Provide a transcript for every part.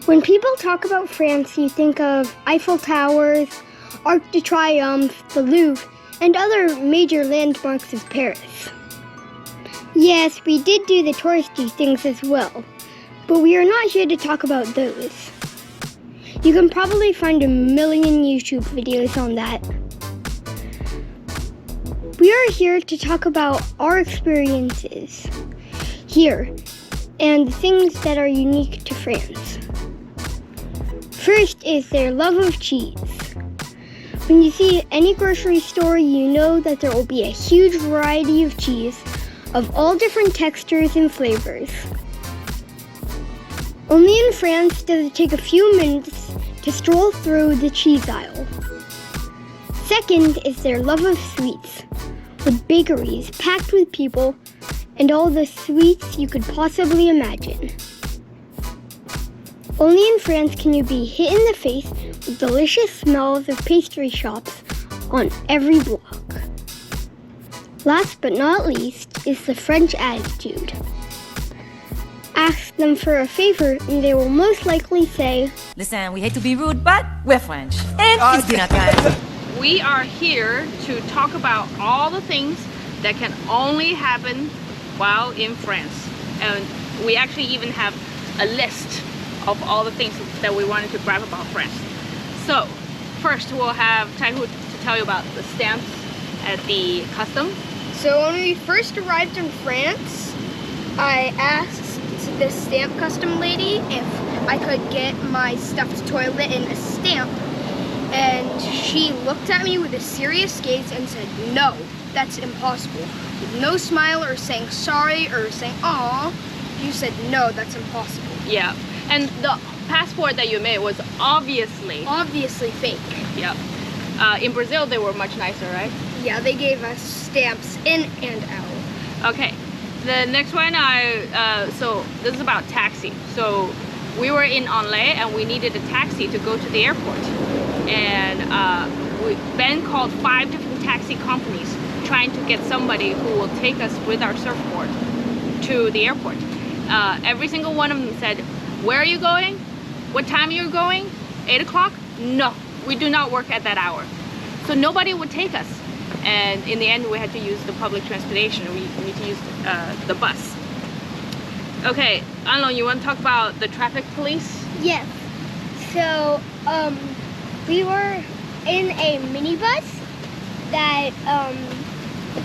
When people talk about France, you think of Eiffel Towers, Arc de Triomphe, the Louvre, and other major landmarks of Paris. Yes, we did do the touristy things as well, but we are not here to talk about those. You can probably find a million YouTube videos on that. We are here to talk about our experiences here and the things that are unique to France. First is their love of cheese. When you see any grocery store, you know that there will be a huge variety of cheese of all different textures and flavors. Only in France does it take a few minutes to stroll through the cheese aisle. Second is their love of sweets, with bakeries packed with people and all the sweets you could possibly imagine. Only in France can you be hit in the face with delicious smells of pastry shops on every block. Last but not least is the French attitude. Ask them for a favor and they will most likely say, "Listen, we hate to be rude, but we're French, and it's dinner time." We are here to talk about all the things that can only happen while in France. And we actually even have a list of all the things that we wanted to grab about France. So, first we'll have Taihu to tell you about the stamps at the customs. So when we first arrived in France, I asked the stamp custom lady if I could get my stuffed toilet in a stamp. And she looked at me with a serious gaze and said, "No, that's impossible." With no smile or saying sorry or saying "aw," you said, "No, that's impossible." Yeah, and the passport that you made was obviously fake. Yeah. In Brazil, they were much nicer, right? Yeah, they gave us stamps in and out. Okay, the next one, so this is about taxi. So we were in Anlay and we needed a taxi to go to the airport. And Ben called 5 different taxi companies trying to get somebody who will take us with our surfboard to the airport. Every single one of them said, "Where are you going? What time are you going? 8 o'clock? No, we do not work at that hour." So nobody would take us. And in the end, we had to use the public transportation. We need to use the bus. Okay, Anlong, you want to talk about the traffic police? yes. So, we were in a minibus that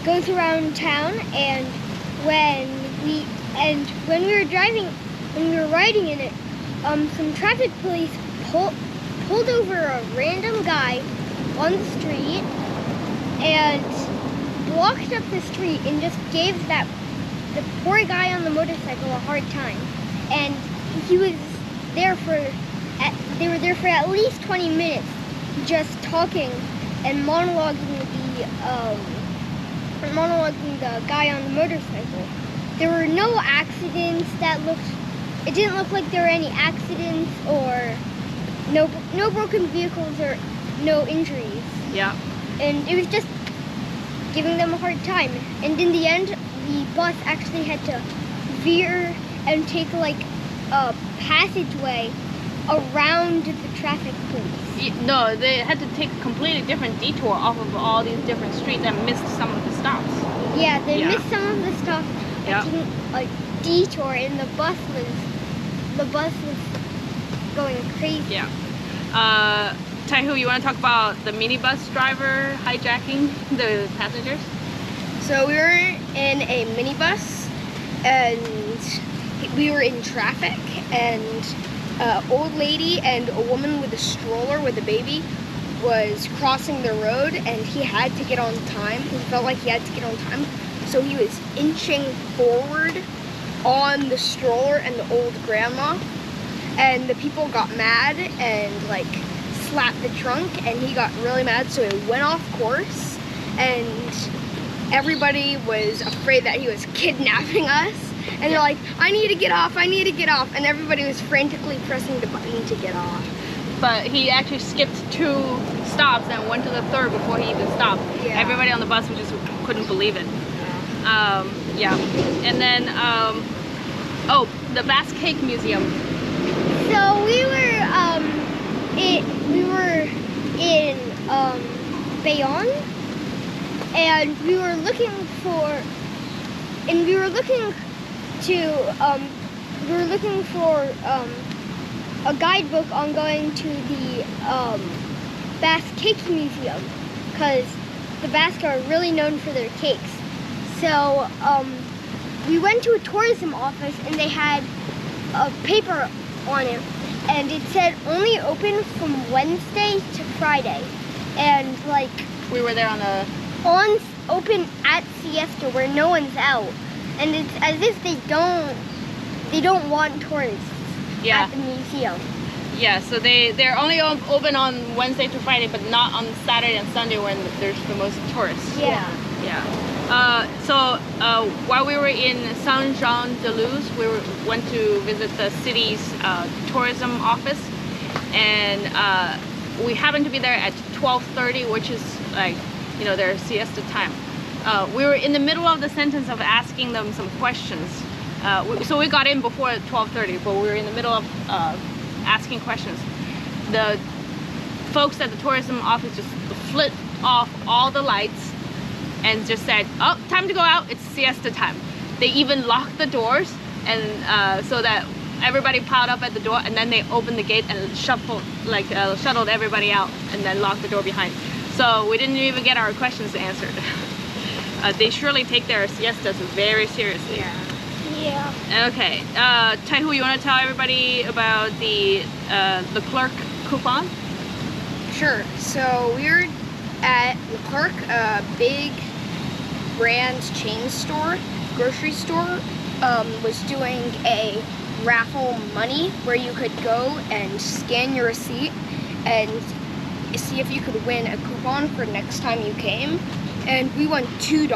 goes around town, and when we were riding in it, some traffic police pulled over a random guy on the street and blocked up the street and just gave the poor guy on the motorcycle a hard time. And he was there they were there for at least 20 minutes just talking and monologuing the guy on the motorcycle. There were no accidents it didn't look like there were any accidents or no broken vehicles or no injuries. Yeah. And it was just giving them a hard time. And in the end, the bus actually had to veer and take like a passageway around the traffic police. No, they had to take a completely different detour off of all these different streets and missed some of the stops. Yeah, they missed some of the stops Yeah. taking a detour, and the bus was going crazy. Yeah. Taihu, you want to talk about the minibus driver hijacking the passengers? So we were in a minibus and we were in traffic, and an old lady and a woman with a stroller with a baby was crossing the road, and he had to get on time. He felt like he had to get on time. So he was inching forward on the stroller and the old grandma, and the people got mad and like slapped the trunk, and he got really mad, so he went off course, and everybody was afraid that he was kidnapping us, and they're like, "I need to get off, I need to get off," and everybody was frantically pressing the button to get off. But he actually skipped 2 stops and went to the 3rd before he even stopped. Yeah. Everybody on the bus just couldn't believe it. Yeah. And then, oh, the Basque Cake Museum. So we were in Bayonne, and we were looking for a guidebook on going to the Basque Cake Museum, because the Basques are really known for their cakes. So we went to a tourism office, and they had a paper on it, and it said only open from Wednesday to Friday, and like We were there on a. open at siesta where no one's out, and it's as if they don't want tourists Yeah. at the museum. Yeah, so they're only open on Wednesday to Friday, but not on Saturday and Sunday when there's the most tourists. Yeah. Yeah. While we were in Saint-Jean-de-Luz, went to visit the city's tourism office, and we happened to be there at 12:30, which is like, their siesta time. We were in the middle of the sentence of asking them some questions. So we got in before 12:30, but we were in the middle of asking questions. The folks at the tourism office just flipped off all the lights and just said, "Oh, time to go out. It's siesta time." They even locked the doors, and so that everybody piled up at the door, and then they opened the gate and shuttled everybody out, and then locked the door behind. So we didn't even get our questions answered. They surely take their siestas very seriously. Yeah. Okay, Taihu, you want to tell everybody about the Leclerc coupon? Sure. So we were at Leclerc, a big brand chain store, grocery store, was doing a raffle money where you could go and scan your receipt and see if you could win a coupon for next time you came. And we won $2,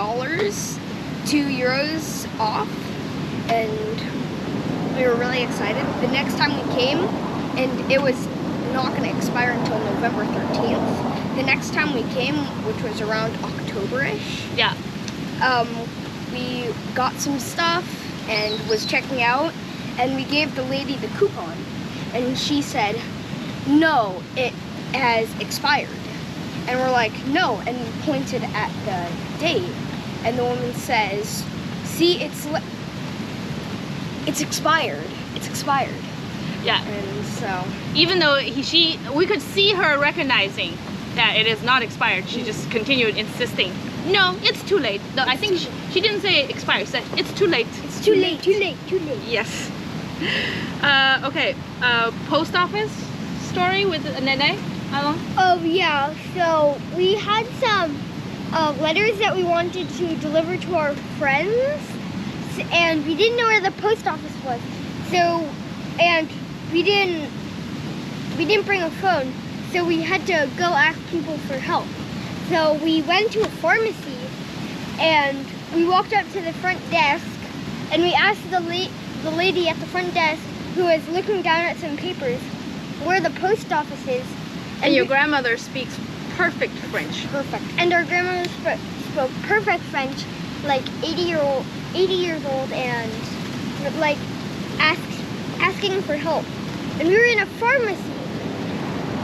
€2 off, and we were really excited. The next time we came, and it was not going to expire until November 13th. The next time we came, which was around October-ish, Yeah. we got some stuff and was checking out, and we gave the lady the coupon, and she said, "No, it has expired." And we're like, "No," and we pointed at the date, and the woman says, "See, it's expired. It's expired." Yeah. And so, Even though we could see her recognizing that it is not expired, she just continued insisting, "No, it's too late." No, I think she didn't say expired. She said it's too late. It's too late. Too late. Too late. Yes. Okay. Post office story with Nene. Alon? Oh yeah. So we had some letters that we wanted to deliver to our friends, and we didn't know where the post office was. So, and we didn't bring a phone, so we had to go ask people for help. So we went to a pharmacy, and we walked up to the front desk, and we asked the lady at the front desk, who was looking down at some papers, where the post office is. And your grandmother speaks perfect French. Perfect. And our grandmother spoke perfect French, like 80 years old, and like asking for help. And we were in a pharmacy,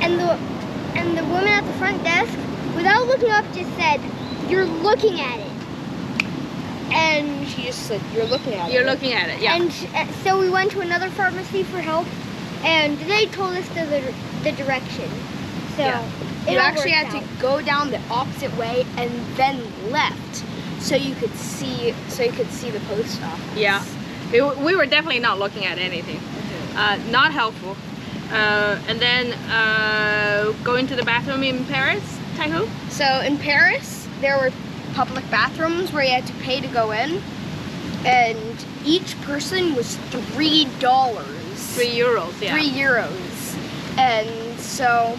and the woman at the front desk, without looking up, just said, "You're looking at it." And she just said, "You're looking at it." You're looking at it, yeah. And so we went to another pharmacy for help, and they told us the direction. So Yeah. it You all actually worked had out. to go down the opposite way and then left, so you could see the post office. Yeah. We were definitely not looking at anything. Not helpful. And then going to the bathroom in Paris, Taihu? So in Paris, there were public bathrooms where you had to pay to go in, and each person was $3. €3, yeah. €3. And so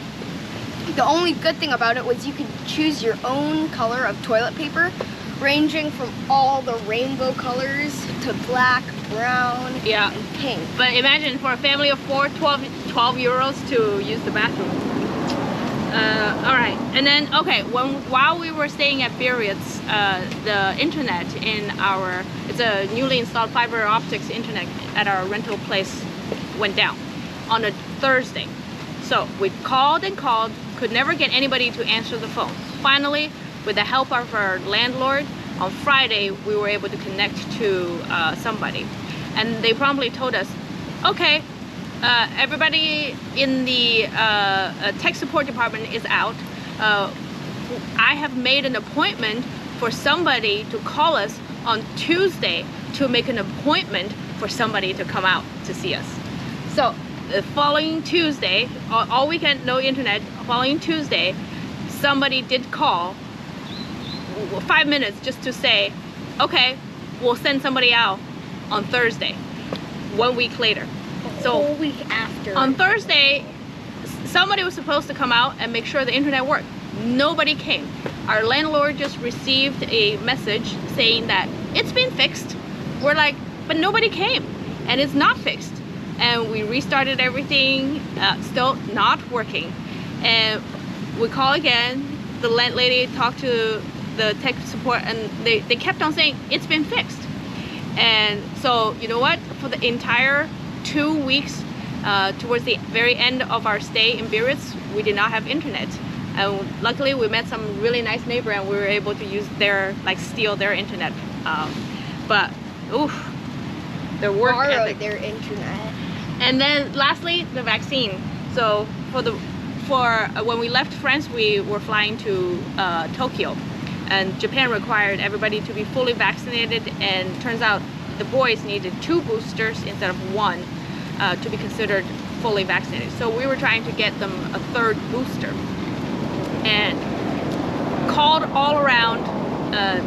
the only good thing about it was you could choose your own color of toilet paper, ranging from all the rainbow colors to black, brown, Yeah. and pink. But imagine for a family of four, 12 euros to use the bathroom. All right, and then while we were staying at Biarritz, the internet it's a newly installed fiber optics internet at our rental place went down. on a Thursday. So we called and called, could never get anybody to answer the phone. Finally, with the help of our landlord, on Friday we were able to connect to somebody, and they promptly told us, okay, everybody in the tech support department is out. I have made an appointment for somebody to call us on Tuesday to make an appointment for somebody to come out to see us. So the following Tuesday, all weekend, no internet, following Tuesday, somebody did call 5 minutes just to say, okay, we'll send somebody out on Thursday, 1 week later. So a week after. on Thursday, somebody was supposed to come out and make sure the internet worked. Nobody came. Our landlord just received a message saying that it's been fixed. We're like, but nobody came, and it's not fixed. And we restarted everything, still not working. And we call again. The landlady talked to the tech support, and they kept on saying it's been fixed. And so, you know what? For the entire 2 weeks, towards the very end of our stay in Biarritz, we did not have internet. And luckily, we met some really nice neighbor, and we were able to use their, steal their internet. But, oof, their work Borrow ethic. their internet. And then lastly, the vaccine. So when we left France, we were flying to Tokyo, and Japan required everybody to be fully vaccinated, and turns out the boys needed 2 boosters instead of 1 to be considered fully vaccinated. So we were trying to get them a 3rd booster, and called all around,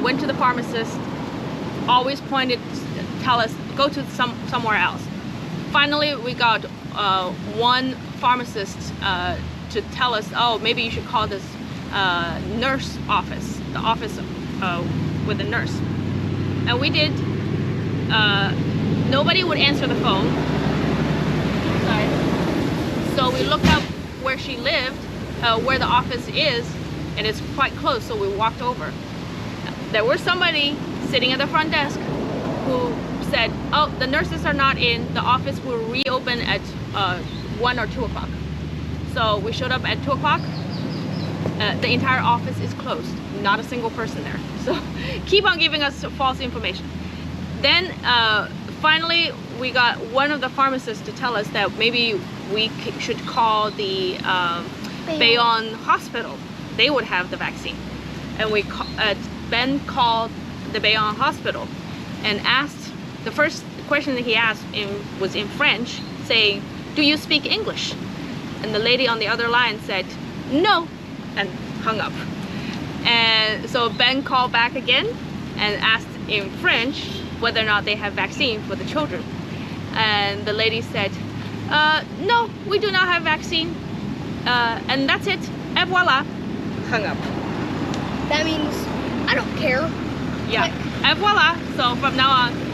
went to the pharmacist, always tell us, go to somewhere else. Finally, we got one pharmacist to tell us, oh, maybe you should call this nurse office, the office with a nurse. And we did. Nobody would answer the phone. Sorry. So we looked up where she lived, where the office is, and it's quite close, so we walked over. There was somebody sitting at the front desk who said, oh, the nurses are not in, the office will reopen at 1 or 2 o'clock. So we showed up at 2 o'clock. The entire office is closed, not a single person there. So keep on giving us false information. Then finally we got one of the pharmacists to tell us that maybe we should call the Bayonne hospital. They would have the vaccine. And Ben called the Bayonne hospital and asked, the first question that he asked was in French, saying, do you speak English? And the lady on the other line said, no, and hung up. And so Ben called back again and asked in French whether or not they have vaccine for the children. And the lady said, no, we do not have vaccine. And that's it. Et voila. Hung up. That means I don't care. Yeah. Et voila. So from now on,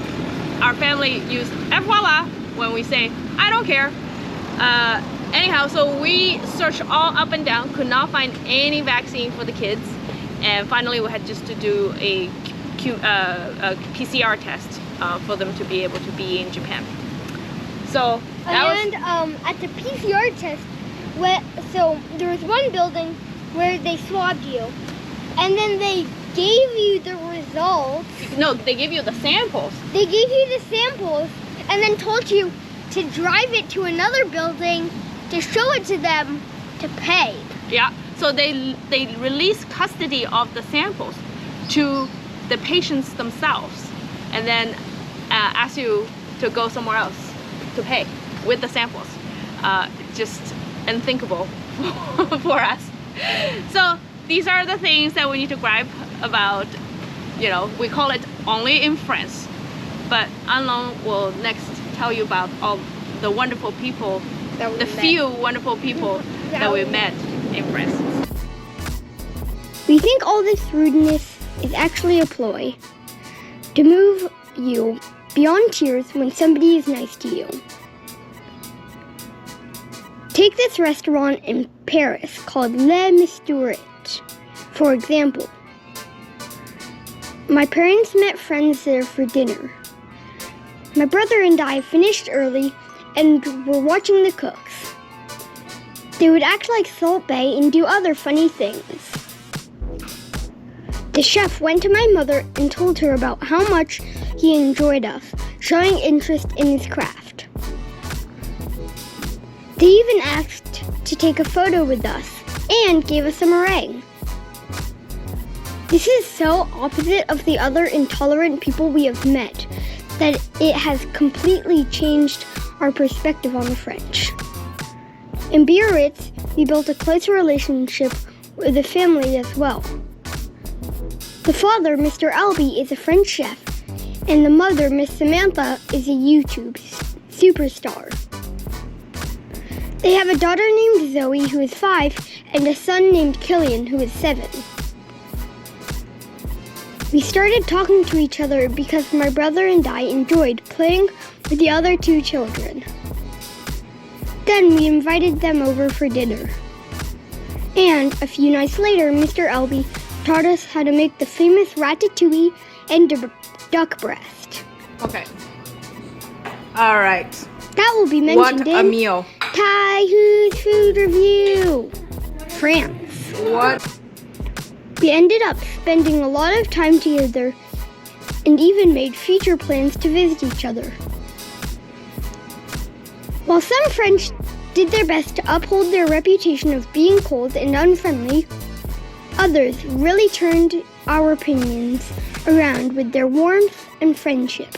our family use et voila when we say, I don't care. Anyhow, so we searched all up and down, could not find any vaccine for the kids. And finally we had just to do a PCR test for them to be able to be in Japan. So that at the PCR test, so there was one building where they swabbed you, and then they gave you the results. No, they give you the samples. They gave you the samples and then told you to drive it to another building to show it to them to pay. Yeah, so they release custody of the samples to the patients themselves, and then ask you to go somewhere else to pay with the samples. Just unthinkable for us. So these are the things that we need to gripe about. You know, we call it only in France, but Anlong will next tell you about all the wonderful people, few wonderful people that we met in France. We think all this rudeness is actually a ploy to move you beyond tears when somebody is nice to you. Take this restaurant in Paris called Le Mesturet, for example. My parents met friends there for dinner. My brother and I finished early and were watching the cooks. They would act like Salt Bae and do other funny things. The chef went to my mother and told her about how much he enjoyed us, showing interest in his craft. They even asked to take a photo with us and gave us a meringue. This is so opposite of the other intolerant people we have met that it has completely changed our perspective on the French. In Biarritz, we built a closer relationship with the family as well. The father, Mr. Albie, is a French chef, and the mother, Miss Samantha, is a YouTube superstar. They have a daughter named Zoe, who is 5, and a son named Killian, who is 7. We started talking to each other because my brother and I enjoyed playing with the other 2 children. Then we invited them over for dinner. And a few nights later, Mr. Albie taught us how to make the famous ratatouille and duck breast. Okay. All right. That will be mentioned What a in meal. Thai Food Review, France. What? We ended up spending a lot of time together and even made future plans to visit each other. While some French did their best to uphold their reputation of being cold and unfriendly, others really turned our opinions around with their warmth and friendship.